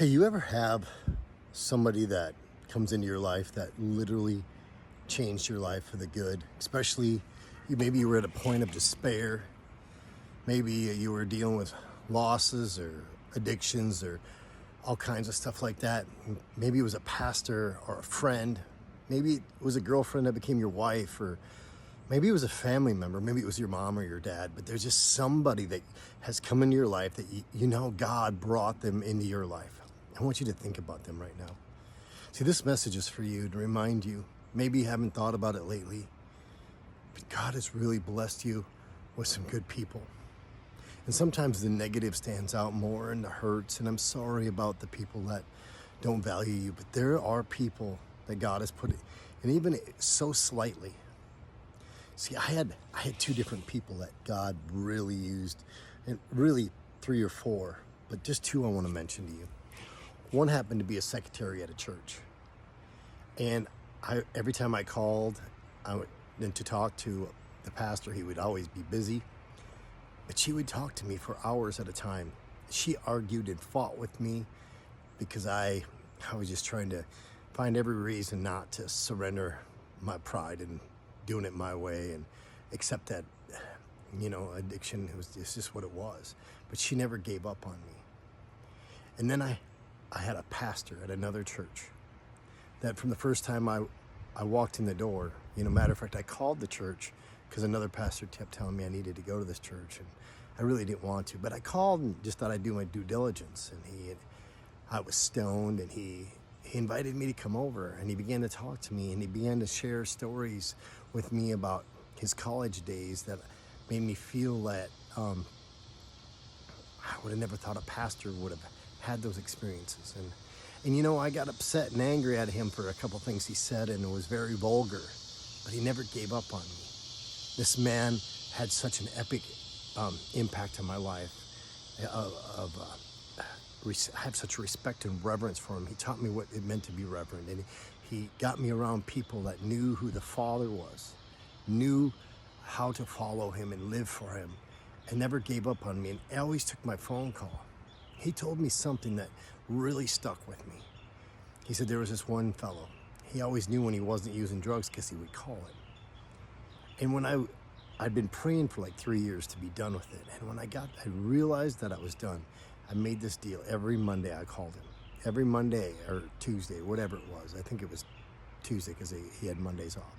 Hey, you ever have somebody that comes into your life that literally changed your life for the good? Especially, maybe you were at a point of despair. Maybe you were dealing with losses or addictions or all kinds of stuff like that. Maybe it was a pastor or a friend. Maybe it was a girlfriend that became your wife, or maybe it was a family member. Maybe it was your mom or your dad. But there's just somebody that has come into your life that you know God brought them into your life. I want you to think about them right now. See, this message is for you to remind you. Maybe you haven't thought about it lately, but God has really blessed you with some good people. And sometimes the negative stands out more and the hurts, and I'm sorry about the people that don't value you, but there are people that God has put, and even so slightly. See, I had two different people that God really used, and really three or four, but just two I want to mention to you. One happened to be a secretary at a church, and every time I called and to talk to the pastor, he would always be busy, but she would talk to me for hours at a time. She argued and fought with me because I was just trying to find every reason not to surrender my pride and doing it my way and accept that, addiction it's just what it was. But she never gave up on me. And then I had a pastor at another church that from the first time I walked in the door, matter of fact, I called the church because another pastor kept telling me I needed to go to this church, and I really didn't want to. But I called and just thought I'd do my due diligence. And I was stoned, and he invited me to come over, and he began to talk to me, and he began to share stories with me about his college days that made me feel that I would have never thought a pastor would have had those experiences. And I got upset and angry at him for a couple things he said, and it was very vulgar, but he never gave up on me. This man had such an epic impact on my life. I have such respect and reverence for him. He taught me what it meant to be reverent, and he got me around people that knew who the Father was, knew how to follow him and live for him, and never gave up on me, and always took my phone call. He told me something that really stuck with me. He said there was this one fellow. He always knew when he wasn't using drugs because he would call him. And when I'd been praying for like 3 years to be done with it. And when I realized that I was done, I made this deal. Every Monday I called him. Every Monday or Tuesday, whatever it was. I think it was Tuesday because he had Mondays off.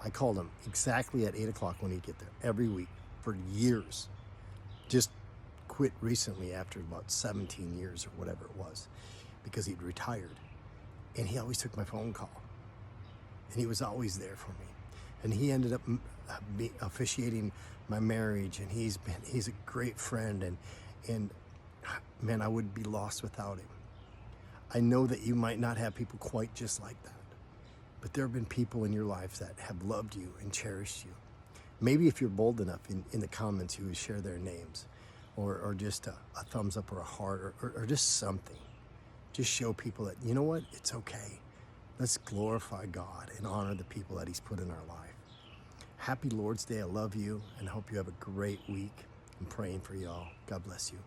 I called him exactly at 8 o'clock when he'd get there every week for years. Just quit recently after about 17 years or whatever it was because he'd retired. And he always took my phone call. And he was always there for me. And he ended up officiating my marriage, and he's a great friend, and man, I would be lost without him. I know that you might not have people quite just like that, but there have been people in your life that have loved you and cherished you. Maybe if you're bold enough in the comments, you would share their names, or just a thumbs up or a heart or just something. Just show people that, you know what, it's okay. Let's glorify God and honor the people that he's put in our life. Happy Lord's Day. I love you and hope you have a great week. I'm praying for y'all. God bless you.